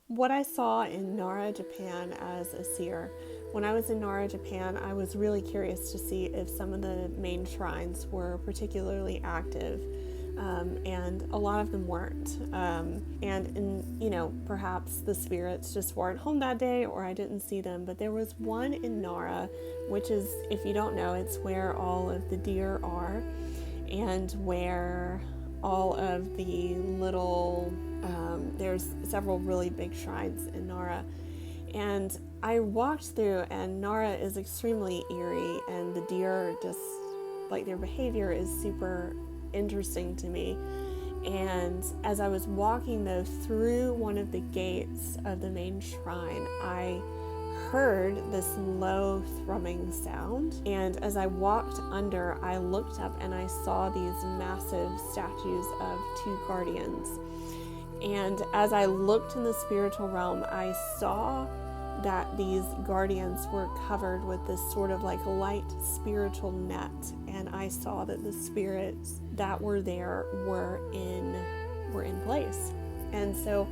what I saw in Nara, Japan as a seer. When I was in Nara, Japan, I was really curious to see if some of the main shrines were particularly active, and a lot of them weren't. Perhaps the spirits just weren't home that day, or I didn't see them. But there was one in Nara, which is, if you don't know, it's where all of the deer are, and where all of the little there's several really big shrines in Nara. And I walked through, and Nara is extremely eerie, and the deer just, like, their behavior is super interesting to me. And as I was walking, though, through one of the gates of the main shrine, I heard this low thrumming sound. And as I walked under, I looked up and I saw these massive statues of two guardians. And as I looked in the spiritual realm, I saw that these guardians were covered with this sort of like light spiritual net. And I saw that the spirits that were there were in place. And so,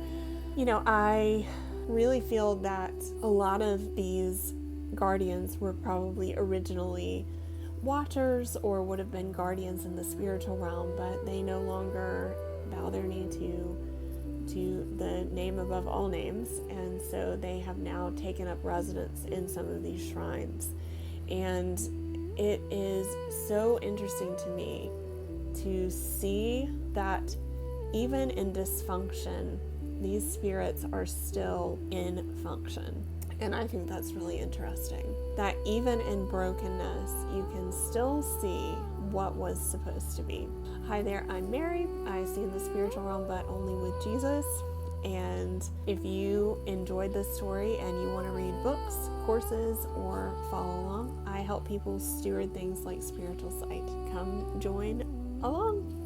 I really feel that a lot of these guardians were probably originally watchers, or would have been guardians in the spiritual realm, but they no longer bow their knee to the name above all names, and so they have now taken up residence in some of these shrines. And it is so interesting to me to see that even in dysfunction, these spirits are still in function. And I think that's really interesting, that even in brokenness, you can still see what was supposed to be. Hi there, I'm Mary. I see in the spiritual realm, but only with Jesus. And if you enjoyed this story and you want to read books, courses, or follow along, I help people steward things like spiritual sight. Come join along.